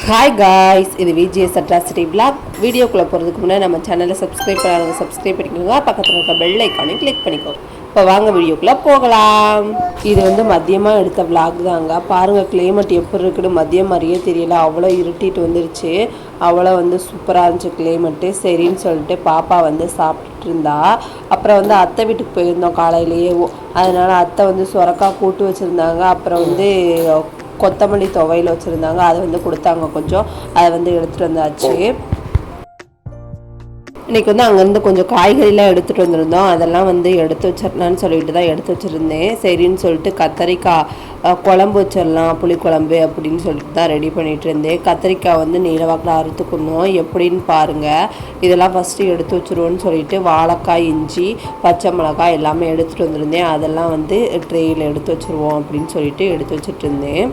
Hi guys, இது VGS atrocity vlog. வீடியோக்குள்ளே போகிறதுக்கு முன்னாடி நம்ம சேனலை சப்ஸ்கிரைப் பண்ணாதவங்க சப்ஸ்கிரைப் பண்ணிக்கோங்க. பக்கத்தில் இருக்க பெல் ஐக்கானையும் கிளிக் பண்ணிக்கோங்க. இப்போ வாங்க வீடியோக்குள்ளே போகலாம். இது மதியமாக எடுத்த விளாக் தாங்க. பாருங்கள் கிளைமேட் எப்படி இருக்குன்னு. மதியம் மாதிரியே தெரியல, அவ்வளோ இருட்டிட்டு வந்துருச்சு. அவ்வளோ சூப்பராக இருந்துச்சு கிளைமேட்டு. சரின்னு சொல்லிட்டு பாப்பா சாப்பிட்டுட்டு இருந்தா. அப்புறம் அத்தை வீட்டுக்கு போயிருந்தோம் காலையிலேயே. அதனால் அத்தை சுரக்காய் கூட்டு வச்சுருந்தாங்க. அப்புறம் கொத்தமல்லி துவையில் வச்சுருந்தாங்க. அதை கொடுத்தாங்க கொஞ்சம். அதை எடுத்துகிட்டு வந்தாச்சு. இன்றைக்கி அங்கேருந்து கொஞ்சம் காய்கறிலாம் எடுத்துகிட்டு வந்திருந்தோம். அதெல்லாம் எடுத்து வச்சிடலான்னு சொல்லிட்டு தான் எடுத்து வச்சுருந்தேன். சரின்னு சொல்லிட்டு கத்தரிக்காய் குழம்பு வச்சிடலாம், புளிக்குழம்பு அப்படின்னு சொல்லிட்டு தான் ரெடி பண்ணிகிட்டு இருந்தேன். கத்திரிக்காய் நீளவாக்கில் அறுத்துக்கணும். எப்படின்னு பாருங்கள். இதெல்லாம் ஃபஸ்ட்டு எடுத்து வச்சுருவோன்னு சொல்லிட்டு வாழைக்காய், இஞ்சி, பச்சை மிளகாய் எல்லாமே எடுத்துகிட்டு வந்திருந்தேன். அதெல்லாம் ட்ரேயில் எடுத்து வச்சுருவோம் அப்படின்னு சொல்லிட்டு எடுத்து வச்சுட்டு இருந்தேன்.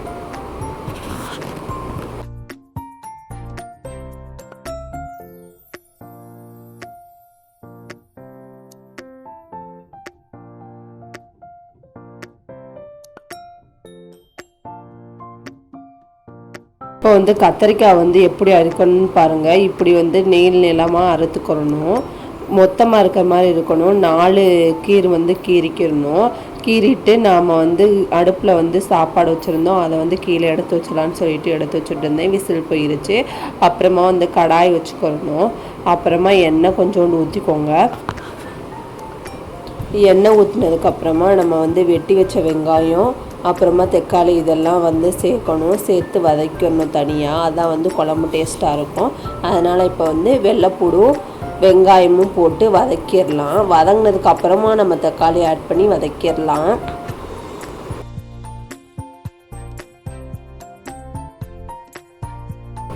இப்போ கத்தரிக்காய் எப்படி அறுக்கணும்னு பாருங்கள். இப்படி நீள் நீளமாக அறுத்துக்கிறணும். மொத்தமாக இருக்கிற மாதிரி இருக்கணும். 4 கீர் கீறிக்கிறணும். கீறிட்டு நாம் அடுப்பில் சாப்பாடு வச்சுருந்தோம். அதை கீழே எடுத்து வச்சிடலான்னு சொல்லிட்டு எடுத்து வச்சுட்டு இருந்தேன். விசில் போயிருச்சு. அப்புறமா கடாய் வச்சுக்கிறணும். அப்புறமா எண்ணெய் கொஞ்சோண்டு ஊற்றிக்கோங்க. எண்ணெய் ஊற்றினதுக்கப்புறமா நம்ம வெட்டி வச்ச வெங்காயம், அப்புறமா தக்காளி இதெல்லாம் சேர்க்கணும். சேர்த்து வதக்கணும் தனியாக. அதான் குழம்பு டேஸ்ட்டாக இருக்கும். அதனால் இப்போ வெள்ளைப்பூடும் வெங்காயமும் போட்டு வதக்கிடலாம். வதங்கினதுக்கப்புறமா நம்ம தக்காளி ஆட் பண்ணி வதக்கிடலாம்.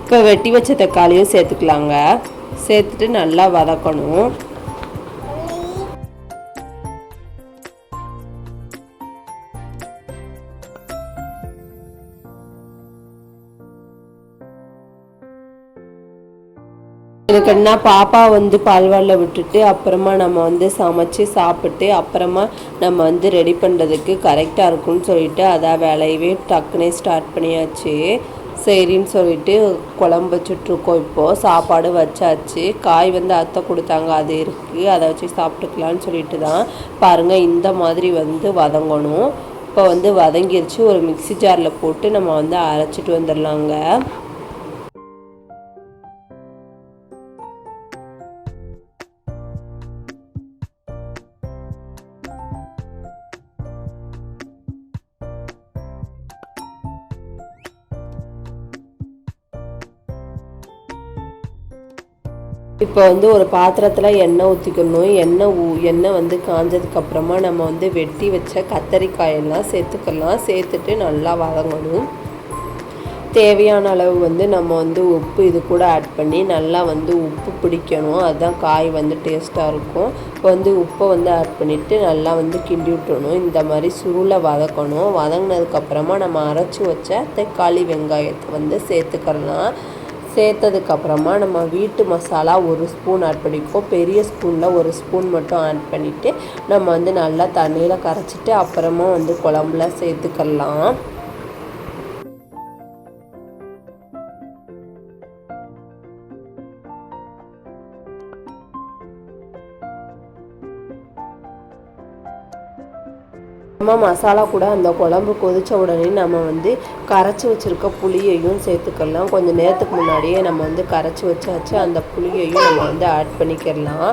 இப்போ வெட்டி வச்ச தக்காளியும் சேர்த்துக்கலாங்க. சேர்த்துட்டு நல்லா வதக்கணும். எனக்கு என்ன பாப்பா பால்வாடில் விட்டுட்டு அப்புறமா நம்ம சமைச்சு சாப்பிட்டு அப்புறமா நம்ம ரெடி பண்ணுறதுக்கு கரெக்டாக இருக்கும்னு சொல்லிட்டு அதான் வேலையவே டக்குனே ஸ்டார்ட் பண்ணியாச்சு. சரின்னு சொல்லிட்டு குழம்பு வச்சுட்ருக்கோம். இப்போது சாப்பாடு வச்சாச்சு. காய் அத்தை கொடுத்தாங்க, அது இருக்குது. அதை வச்சு சாப்பிட்டுக்கலான்னு சொல்லிட்டு தான் பாருங்கள். இந்த மாதிரி வதங்கணும். இப்போ வதங்கிருச்சு. ஒரு மிக்சி ஜாரில் போட்டு நம்ம அரைச்சிட்டு வந்துடலாங்க. இப்போ ஒரு பாத்திரத்தில் எண்ணெய் ஊற்றிக்கணும். எண்ணெய் காஞ்சதுக்கப்புறமா நம்ம வெட்டி வச்ச கத்தரிக்காயெல்லாம் சேர்த்துக்கலாம். சேர்த்துட்டு நல்லா வதங்கணும். தேவையான அளவு நம்ம உப்பு இது கூட ஆட் பண்ணி நல்லா உப்பு பிடிக்கணும். அதுதான் காய் டேஸ்ட்டாக இருக்கும். இப்போ உப்பை ஆட் பண்ணிவிட்டு நல்லா கிண்டி விட்டுணும். இந்த மாதிரி சுருளை வதக்கணும். வதங்கினதுக்கப்புறமா நம்ம அரைச்சி வச்ச தக்காளி வெங்காயத்தை சேர்த்துக்கலாம். சேர்த்ததுக்கப்புறமா நம்ம வீட்டு மசாலா 1 ஸ்பூன் ஆட் பண்ணிப்போம். பெரிய ஸ்பூனில் 1 ஸ்பூன் மட்டும் ஆட் பண்ணிவிட்டு நம்ம நல்லா தண்ணியில் கரைச்சிட்டு அப்புறமா குழம்புல சேர்த்துக்கலாம். நம்ம மசாலா கூட அந்த குழம்பு கொதித்த உடனே நம்ம கரைச்சி வச்சுருக்க புளியையும் சேர்த்துக்கலாம். கொஞ்சம் நேரத்துக்கு முன்னாடியே நம்ம கரைச்சி வச்சாச்சு. அந்த புளியையும் நம்ம ஆட் பண்ணிக்கிடலாம்.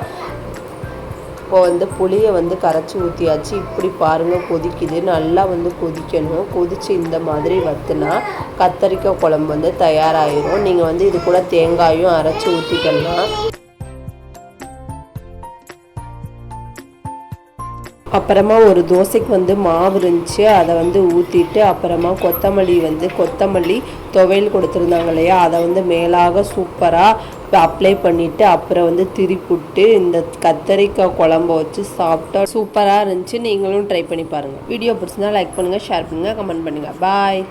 இப்போ புளியை கரைச்சி ஊற்றியாச்சு. இப்படி பாருங்கள் கொதிக்குது. நல்லா கொதிக்கணும். கொதித்து இந்த மாதிரி வற்றுனா கத்தரிக்காய் குழம்பு தயாராகிடும். நீங்கள் இது கூட தேங்காயும் அரைச்சி ஊற்றிக்கலாம். அப்புறமா ஒரு தோசைக்கு மாவு இருந்துச்சு. அதை ஊற்றிட்டு அப்புறமா கொத்தமல்லி துவையல் கொடுத்துருந்தாங்க இல்லையா, அதை மேலாக சூப்பராக அப்ளை பண்ணிவிட்டு அப்புறம் திரிப்புட்டு இந்த கத்தரிக்காய் குழம்பை வச்சு சாப்பிட்டா சூப்பராக இருந்துச்சு. நீங்களும் ட்ரை பண்ணி பாருங்கள். வீடியோ பிடிச்சிருந்தா லைக் பண்ணுங்கள், ஷேர் பண்ணுங்கள், கமெண்ட் பண்ணுங்கள். பாய்.